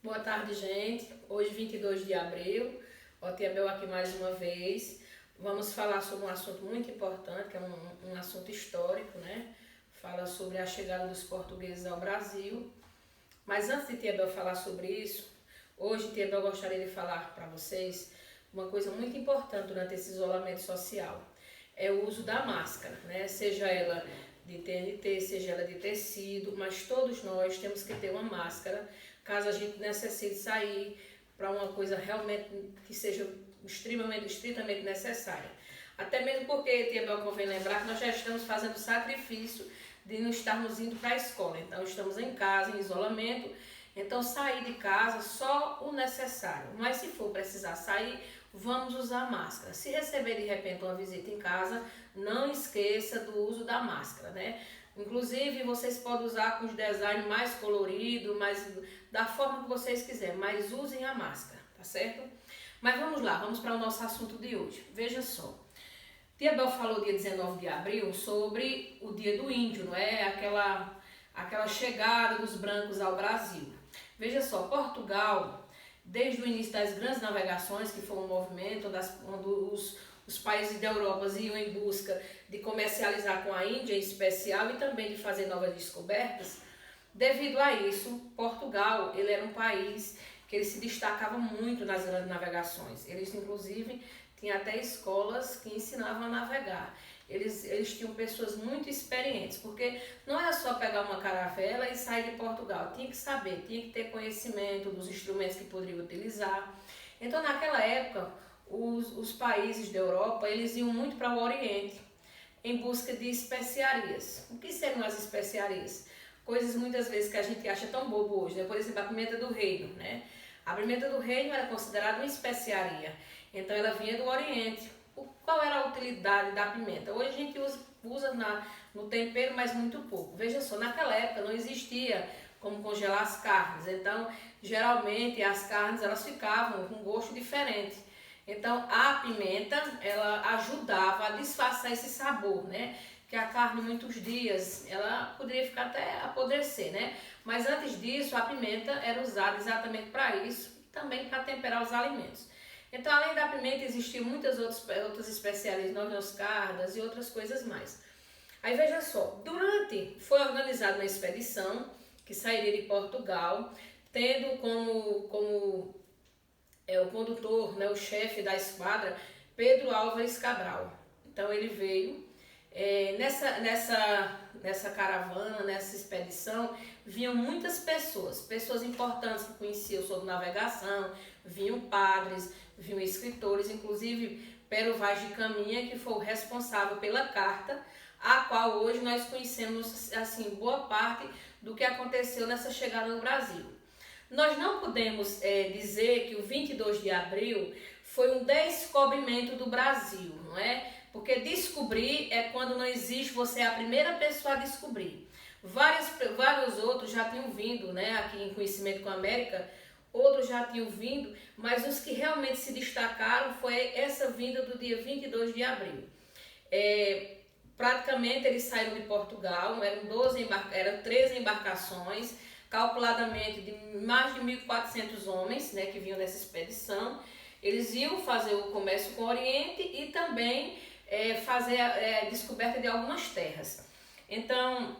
Boa tarde, gente. Hoje, 22 de abril, o Tia Bel aqui mais uma vez. Vamos falar sobre um assunto muito importante, que é um assunto histórico, né? Fala sobre a chegada dos portugueses ao Brasil. Mas antes de Tia Bel falar sobre isso, hoje Tia Bel gostaria de falar para vocês uma coisa muito importante durante esse isolamento social. É o uso da máscara, né? Seja ela de TNT, seja ela de tecido, mas todos nós temos que ter uma máscara caso a gente necessite sair para uma coisa realmente que seja estritamente necessária. Até mesmo porque, Tia Bel, convém lembrar que nós já estamos fazendo o sacrifício de não estarmos indo para a escola. Então, estamos em casa, em isolamento. Então, sair de casa só o necessário. Mas se for precisar sair, vamos usar máscara. Se receber de repente uma visita em casa, não esqueça do uso da máscara, né? Inclusive, vocês podem usar com os designs mais coloridos, da forma que vocês quiserem, mas usem a máscara, tá certo? Mas vamos lá, vamos para o nosso assunto de hoje. Veja só. Tia Bel falou dia 19 de abril sobre o dia do índio, não é? Aquela chegada dos brancos ao Brasil. Veja só, Portugal, desde o início das grandes navegações, que foi um movimento onde os países da Europa iam em busca de comercializar com a Índia em especial e também de fazer novas descobertas, devido a isso, Portugal ele era um país que ele se destacava muito nas grandes navegações. Eles, inclusive, tinham até escolas que ensinavam a navegar. Eles tinham pessoas muito experientes, porque não era só pegar uma caravela e sair de Portugal. Tinha que saber, tinha que ter conhecimento dos instrumentos que poderiam utilizar. Então, naquela época, os países da Europa, eles iam muito para o Oriente, em busca de especiarias. O que seriam as especiarias? Coisas muitas vezes que a gente acha tão bobo hoje, né? Por exemplo, a pimenta do reino, né? A pimenta do reino era considerada uma especiaria, então ela vinha do Oriente. Qual era a utilidade da pimenta? Hoje a gente usa no tempero, mas muito pouco. Veja só, naquela época não existia como congelar as carnes, então geralmente as carnes elas ficavam com um gosto diferente. Então a pimenta ela ajudava a disfarçar esse sabor, né? Que a carne muitos dias ela poderia ficar até apodrecer, né? Mas antes disso a pimenta era usada exatamente para isso e também para temperar os alimentos. Então, além da pimenta, existiam muitas outras especiarias, noz moscardas e outras coisas mais. Aí veja só, foi organizada uma expedição que sairia de Portugal, tendo como o condutor, né, o chefe da esquadra, Pedro Álvares Cabral. Então ele veio. Nessa caravana, nessa expedição, vinham muitas pessoas importantes que conheciam sobre navegação, vinham padres, vinham escritores, inclusive Pero Vaz de Caminha, que foi o responsável pela carta, a qual hoje nós conhecemos assim boa parte do que aconteceu nessa chegada no Brasil. Nós não podemos dizer que o 22 de abril foi um descobrimento do Brasil, não é? Porque descobrir é quando não existe, você é a primeira pessoa a descobrir. Vários outros já tinham vindo, né? Aqui em Conhecimento com a América, outros já tinham vindo, mas os que realmente se destacaram foi essa vinda do dia 22 de abril. Praticamente eles saíram de Portugal, eram 13 embarcações, calculadamente de mais de 1.400 homens, né, que vinham nessa expedição. Eles iam fazer o comércio com o Oriente e também fazer a descoberta de algumas terras. Então,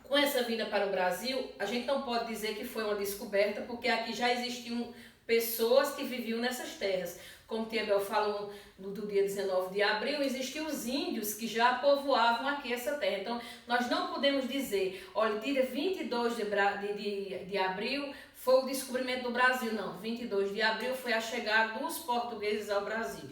com essa vinda para o Brasil, a gente não pode dizer que foi uma descoberta, porque aqui já existiam pessoas que viviam nessas terras. Como Tia Bel falou do dia 19 de abril, existiam os índios que já povoavam aqui essa terra. Então, nós não podemos dizer, olha, dia 22 de abril foi o descobrimento do Brasil. Não, 22 de abril foi a chegada dos portugueses ao Brasil.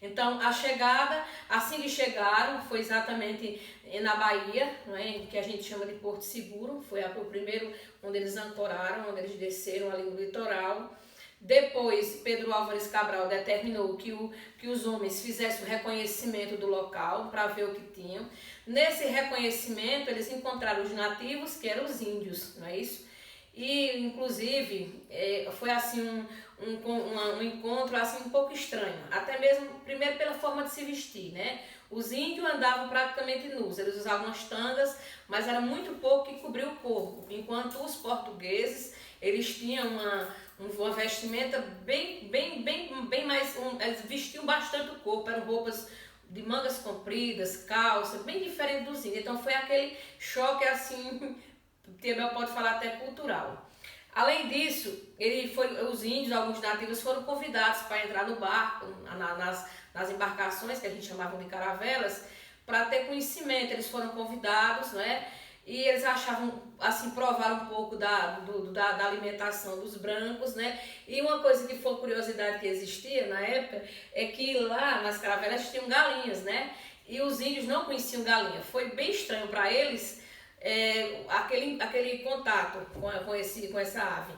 Então, a chegada, assim que chegaram, foi exatamente na Bahia, não é? Que a gente chama de Porto Seguro. Foi o primeiro onde eles ancoraram, onde eles desceram ali no litoral. Depois, Pedro Álvares Cabral determinou que os homens fizessem o reconhecimento do local para ver o que tinham. Nesse reconhecimento, eles encontraram os nativos, que eram os índios, não é isso? E, inclusive, foi assim um encontro assim um pouco estranho, até mesmo, primeiro pela forma de se vestir, né? Os índios andavam praticamente nus, eles usavam as tangas, mas era muito pouco que cobria o corpo, enquanto os portugueses, eles tinham uma vestimenta bem mais, eles vestiam bastante o corpo, eram roupas de mangas compridas, calças, bem diferente dos índios. Então foi aquele choque assim, Tiabel pode falar até cultural. Além disso, os índios, alguns nativos foram convidados para entrar no barco, nas embarcações, que a gente chamava de caravelas, para ter conhecimento. Eles foram convidados, né? E eles achavam, assim, provaram um pouco da alimentação dos brancos, né? E uma coisa que foi curiosidade que existia na época, é que lá nas caravelas tinham galinhas, né? E os índios não conheciam galinha. Foi bem estranho para eles aquele contato com essa ave.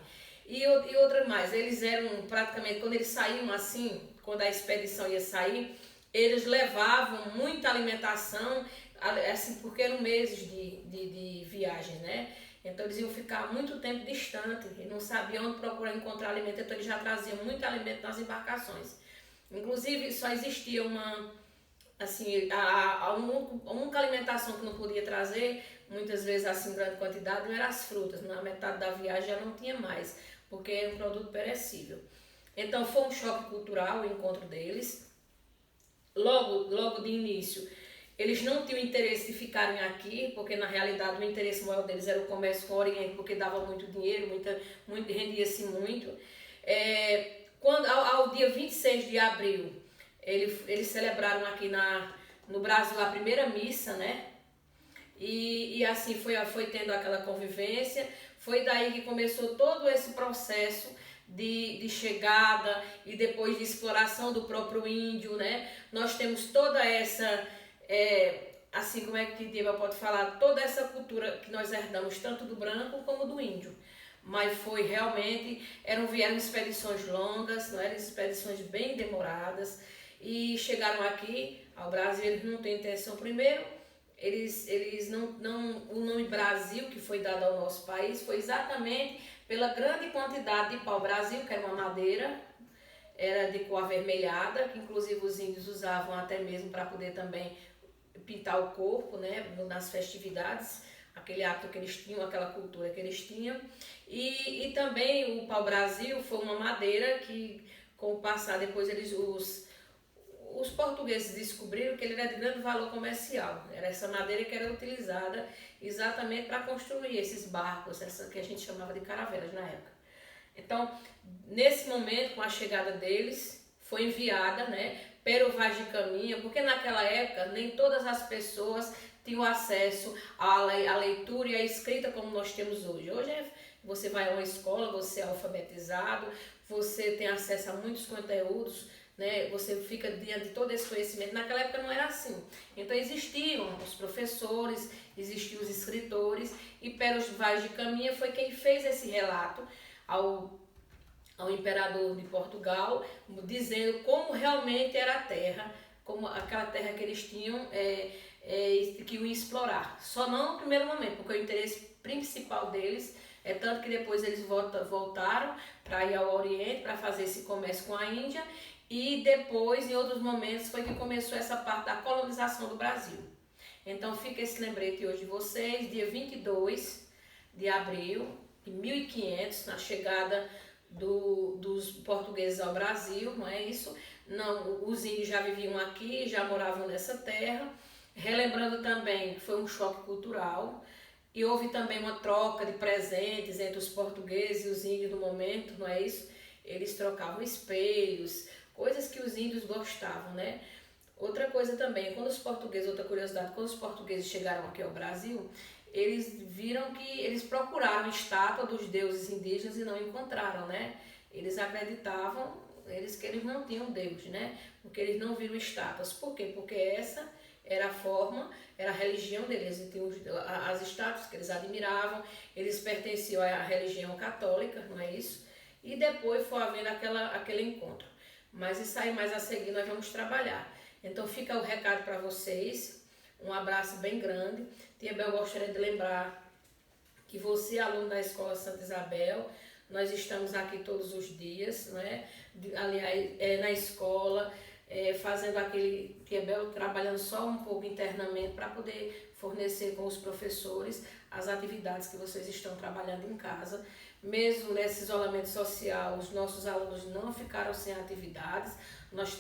E outra mais, eles eram praticamente, quando eles saíam assim, quando a expedição ia sair, eles levavam muita alimentação, assim, porque eram meses de viagem, né? Então eles iam ficar muito tempo distante e não sabiam onde procurar encontrar alimento, então eles já traziam muito alimento nas embarcações. Inclusive só existia a única alimentação que não podia trazer, muitas vezes assim em grande quantidade, não eram as frutas. Na metade da viagem já não tinha mais, porque era um produto perecível. Então foi um choque cultural o encontro deles. Logo de início, eles não tinham interesse de ficarem aqui, porque na realidade o interesse maior deles era o comércio com o Oriente, porque dava muito dinheiro, rendia-se muito. Ao dia 26 de abril, eles celebraram aqui no Brasil a primeira missa, né? E assim foi tendo aquela convivência. Foi daí que começou todo esse processo de chegada e depois de exploração do próprio índio, né? Nós temos toda essa, assim como é que Diego pode falar, toda essa cultura que nós herdamos tanto do branco como do índio. Mas foi realmente, vieram expedições longas, não eram expedições bem demoradas, e chegaram aqui ao Brasil. Eles não têm intenção, primeiro, o nome Brasil que foi dado ao nosso país foi exatamente pela grande quantidade de pau-brasil, que era uma madeira, era de cor avermelhada, que inclusive os índios usavam até mesmo para poder também pintar o corpo, né, nas festividades, aquele hábito que eles tinham, aquela cultura que eles tinham. E também o pau-brasil foi uma madeira que, com o passar, depois os portugueses descobriram que ele era de grande valor comercial. Era essa madeira que era utilizada exatamente para construir esses barcos, essa que a gente chamava de caravelas na época. Então, nesse momento, com a chegada deles, foi enviada, né, Pero Vaz de Caminha, porque naquela época nem todas as pessoas tinham acesso à leitura e à escrita como nós temos hoje. Hoje você vai a uma escola, você é alfabetizado, você tem acesso a muitos conteúdos, né? Você fica diante de todo esse conhecimento. Naquela época não era assim. Então existiam os professores, existiam os escritores, e Pero Vaz de Caminha foi quem fez esse relato ao imperador de Portugal, dizendo como realmente era a terra, como aquela terra que eles tinham, que iam explorar. Só não no primeiro momento, porque o interesse principal deles é tanto que depois eles voltaram para ir ao Oriente, para fazer esse comércio com a Índia. E depois, em outros momentos, foi que começou essa parte da colonização do Brasil. Então fica esse lembrete hoje de vocês, dia 22 de abril de 1500, na chegada dos portugueses ao Brasil, não é isso? Não, os índios já viviam aqui, já moravam nessa terra, relembrando também que foi um choque cultural, e houve também uma troca de presentes entre os portugueses e os índios no momento, não é isso? Eles trocavam espelhos, coisas que os índios gostavam, né? Outra coisa também, outra curiosidade, quando os portugueses chegaram aqui ao Brasil, eles viram que eles procuraram estátua dos deuses indígenas e não encontraram, né? Eles acreditavam, que eles não tinham Deus, né? Porque eles não viram estátuas. Por quê? Porque essa era a forma, era a religião deles. Eles tinham as estátuas que eles admiravam, eles pertenciam à religião católica, não é isso? E depois foi havendo aquele encontro. Mas isso aí mais a seguir nós vamos trabalhar. Então fica o recado para vocês, um abraço bem grande. Tiabel gostaria de lembrar que você, aluno da Escola Santa Isabel, nós estamos aqui todos os dias, né? Aliás, na escola, fazendo aquele, Tiabel trabalhando só um pouco internamente para poder fornecer com os professores as atividades que vocês estão trabalhando em casa. Mesmo nesse isolamento social, os nossos alunos não ficaram sem atividades,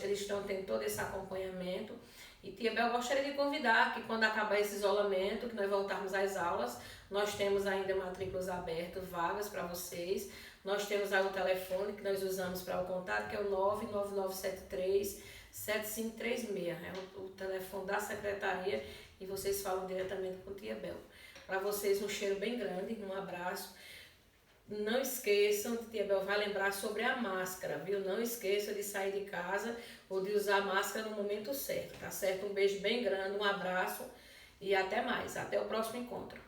eles estão tendo todo esse acompanhamento. E Tia Bel, gostaria de convidar que quando acabar esse isolamento, que nós voltarmos às aulas, nós temos ainda matrículas abertas, vagas para vocês. Nós temos aí o telefone que nós usamos para o contato, que é o 99973-7536. É o telefone da secretaria e vocês falam diretamente com Tia Bel. Para vocês um cheiro bem grande, um abraço. Não esqueçam, Tia Bel vai lembrar sobre a máscara, viu? Não esqueça de sair de casa ou de usar a máscara no momento certo, tá certo? Um beijo bem grande, um abraço e até mais. Até o próximo encontro.